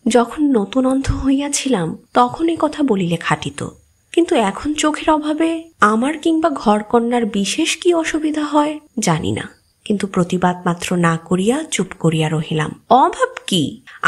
যখন নতুন অন্ধ হইয়াছিলাম তখন এ কথা বলিলে খাটিত, কিন্তু এখন চোখের অভাবে আমার কিংবা ঘরকন্যার বিশেষ কি অসুবিধা হয় জানি না, কিন্তু প্রতিবাদ মাত্র না করিয়া চুপ করিয়া রহিলাম। অভাব কি,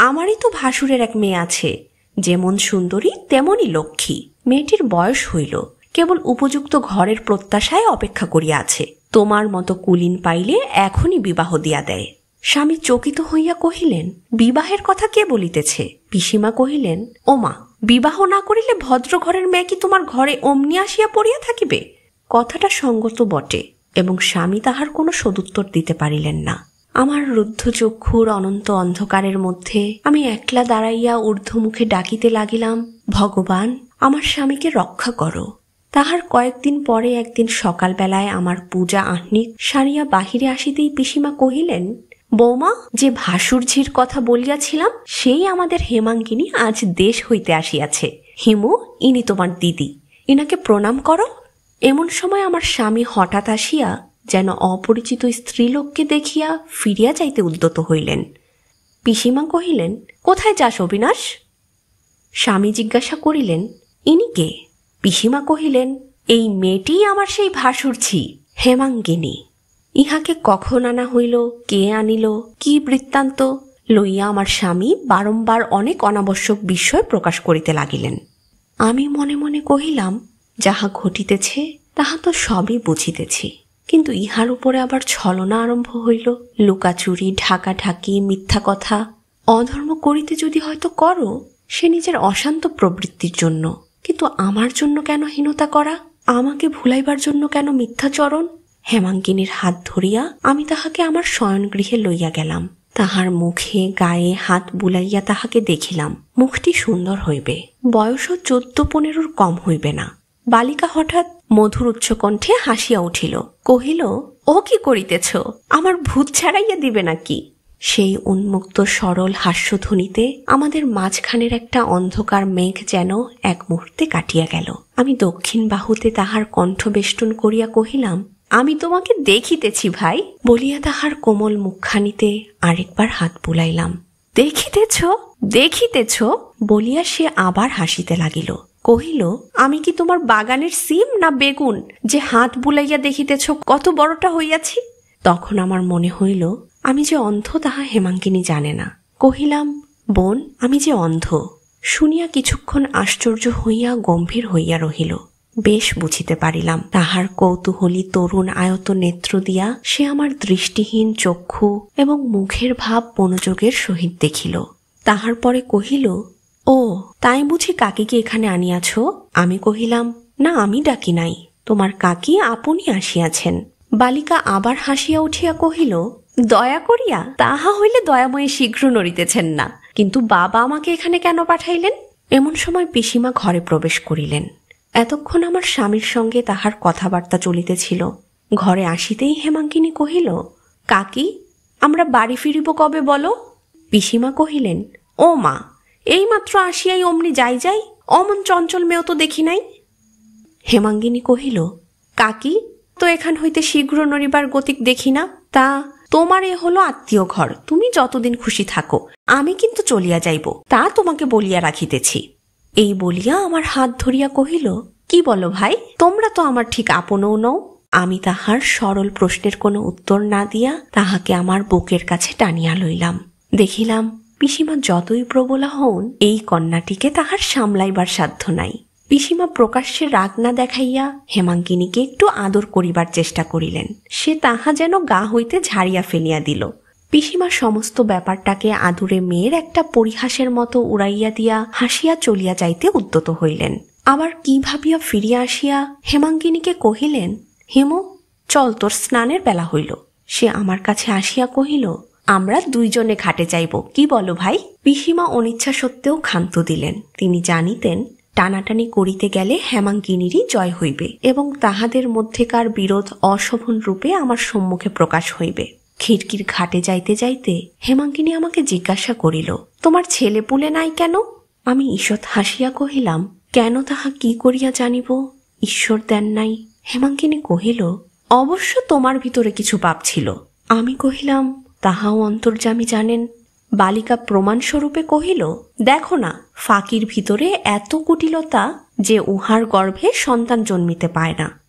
আমারই তো ভাসুরের এক মেয়ে আছে, যেমন সুন্দরী তেমনই লক্ষ্মী। মেয়েটির বয়স হইল, কেবল উপযুক্ত ঘরের প্রত্যাশায় অপেক্ষা করিয়া আছে। তোমার মতো কুলীন পাইলে এখনই বিবাহ দিয়া দেয়। স্বামী চকিত হইয়া কহিলেন, বিবাহের কথা কে বলিতেছে? পিসিমা কহিলেন, ওমা, বিবাহ না করিলে ভদ্র ঘরের মেয়ে কি তোমার ঘরে অমনি আসিয়া পড়িয়া থাকিবে? কথাটা সঙ্গত বটে, এবং স্বামী তাহার কোনো সদুত্তর দিতে পারিলেন না। আমার রুদ্ধ চক্ষুর অনন্ত অন্ধকারের মধ্যে আমি একলা দাঁড়াইয়া ঊর্ধ্বমুখে ডাকিতে লাগিলাম, ভগবান, আমার স্বামীকে রক্ষা করো। তাহার কয়েকদিন পরে একদিন সকালবেলায় আমার পূজা আহ্নিক সারিয়া বাহিরে আসিতেই পিসিমা কহিলেন, বৌমা, যে ভাসুরঝির কথা বলিয়াছিলাম সেই আমাদের হেমাঙ্গিনী আজ দেশ হইতে আসিয়াছে। হিমু, ইনি তোমার দিদি, ইনাকে প্রণাম করো। এমন সময় আমার স্বামী হঠাৎ আসিয়া যেন অপরিচিত স্ত্রীলোককে দেখিয়া ফিরিয়া যাইতে উদ্যত হইলেন। পিসিমা কহিলেন, কোথায় যাস অবিনাশ? স্বামী জিজ্ঞাসা করিলেন, ইনি কে? পিসিমা কহিলেন, এই মেয়েটিই আমার সেই ভাসুরঝি হেমাঙ্গিনী। ইহাকে কখন আনা হইল, কে আনিল, কি বৃত্তান্ত লইয়া আমার স্বামী বারংবার অনেক অনাবশ্যক বিষয় প্রকাশ করিতে লাগিলেন। আমি মনে মনে কহিলাম, যাহা ঘটিতেছে তাহা তো সবই বুঝিতেছি, কিন্তু ইহার উপরে আবার ছলনা আরম্ভ হইল। লুকাচুরি, ঢাকাঢাকি, মিথ্যা কথা। অধর্ম করিতে যদি হয়তো করো, সে নিজের অশান্ত প্রবৃত্তির জন্য, কিন্তু আমার জন্য কেন হীনতা করা? আমাকে ভুলাইবার জন্য কেন মিথ্যাচরণ? হেমাঙ্গিনীর হাত ধরিয়া আমি তাহাকে আমার শয়নগৃহে লইয়া গেলাম। তাহার মুখে গায়ে হাত বুলাইয়া তাহাকে দেখিলাম, মুখটি সুন্দর হইবে, বয়সও 14-15 কম হইবে না। বালিকা হঠাৎ মধুর উচ্চকণ্ঠে হাসিয়া উঠিল, কহিল, ও কি করিতেছ? আমার ভূত ছাড়াইয়া দিবে নাকি? সেই উন্মুক্ত সরল হাস্যধ্বনিতে আমাদের মাঝখানের একটা অন্ধকার মেঘ যেন এক মুহূর্তে কাটিয়া গেল। আমি দক্ষিণ বাহুতে তাহার কণ্ঠ বেষ্টন করিয়া কহিলাম, আমি তোমাকে দেখিতেছি ভাই, বলিয়া তাহার কোমল মুখখানিতে আরেকবার হাত বুলাইলাম। দেখিতেছ, দেখিতেছ বলিয়া সে আবার হাসিতে লাগিল, কহিল, আমি কি তোমার বাগানের সিম না বেগুন যে হাত বুলাইয়া দেখিতেছ কত বড়টা হইয়াছি? তখন আমার মনে হইল আমি যে অন্ধ তাহা হেমাঙ্গিনী জানে না। কহিলাম, বোন, আমি যে অন্ধ। শুনিয়া কিছুক্ষণ আশ্চর্য হইয়া গম্ভীর হইয়া রহিল। বেশ বুঝিতে পারিলাম তাহার কৌতূহলী তরুণ আয়ত নেত্র দিয়া সে আমার দৃষ্টিহীন চক্ষু এবং মুখের ভাব মনোযোগের সহিত দেখিল। তাহার পরে কহিল, ও তাই বুঝি কাকিকে এখানে আনিয়াছ? আমি কহিলাম, না, আমি ডাকি নাই, তোমার কাকি আপনি আসিয়াছেন। বালিকা আবার হাসিয়া উঠিয়া কহিল, দয়া করিয়া? তাহা হইলে দয়াময়ী শীঘ্র নড়িতেছেন না, কিন্তু বাবা আমাকে এখানে কেন পাঠাইলেন? এমন সময় পিসিমা ঘরে প্রবেশ করিলেন। এতক্ষণ আমার স্বামীর সঙ্গে তাহার কথাবার্তা চলিতেছিল। ঘরে আসিতেই হেমাঙ্গিনী কহিল, কাকি, আমরা বাড়ি ফিরিব কবে বলো? পিসিমা কহিলেন, ও মা, এইমাত্র আসিয়াই অমনি যাই যাই, অমন চঞ্চল মেয়েও তো দেখি নাই। হেমাঙ্গিনী কহিল, কাকি তো এখান হইতে শীঘ্র নড়িবার গতিক দেখি না। তা তোমার এ হলো আত্মীয় ঘর, তুমি যতদিন খুশি থাকো, আমি কিন্তু চলিয়া যাইব, তা তোমাকে বলিয়া রাখিতেছি। এই বলিয়া আমার হাত ধরিয়া কহিল, কি বলো ভাই, তোমরা তো আমার ঠিক আপনও নও। আমি তাহার সরল প্রশ্নের কোনো উত্তর না দিয়া তাহাকে আমার বুকের কাছে টানিয়া লইলাম। দেখিলাম পিসিমা যতই প্রবলা হন, এই কন্যাটিকে তাহার সামলাইবার সাধ্য নাই। পিসিমা প্রকাশ্যে রাগ না দেখাইয়া হেমাঙ্গিনীকে একটু আদর করিবার চেষ্টা করিলেন। সে তাহা যেন গা হইতে ঝাড়িয়া ফেলিয়া দিল। পিসিমা সমস্ত ব্যাপারটাকে আদুরে মেয়ের একটা পরিহাসের মতো উড়াইয়া দিয়া হাসিয়া চলিয়া যাইতে উদ্যত হইলেন। আবার কি ভাবিয়া ফিরিয়া আসিয়া হেমাঙ্গিনীকে কহিলেন, হেমু, চল, তোর স্নানের বেলা হইল। সে আমার কাছে আসিয়া কহিল, আমরা দুইজনে ঘাটে যাইব, কি বলো ভাই? পিসিমা অনিচ্ছা সত্ত্বেও ক্ষান্ত দিলেন। তিনি জানিতেন টানাটানি করিতে গেলে হেমাঙ্গিনীরই জয় হইবে এবং তাহাদের মধ্যেকার বিরোধ অশোভন রূপে আমার সম্মুখে প্রকাশ হইবে। খিড়কির ঘাটে যাইতে যাইতে হেমাঙ্গিনী আমাকে জিজ্ঞাসা করিল, তোমার ছেলে পুলে নাই কেন? আমি ঈষৎ হাসিয়া কহিলাম, কেন তাহা কি করিয়া জানিব? ঈশ্বর দেন নাই। হেমাঙ্গিনী কহিল, অবশ্য তোমার ভিতরে কিছু পাপ ছিল। আমি কহিলাম, তাহাও অন্তর্যামী জানেন। বালিকা প্রমাণস্বরূপে কহিল, দেখো না, ফাঁকির ভিতরে এত কুটিলতা যে উহার গর্ভে সন্তান জন্মিতে পায় না।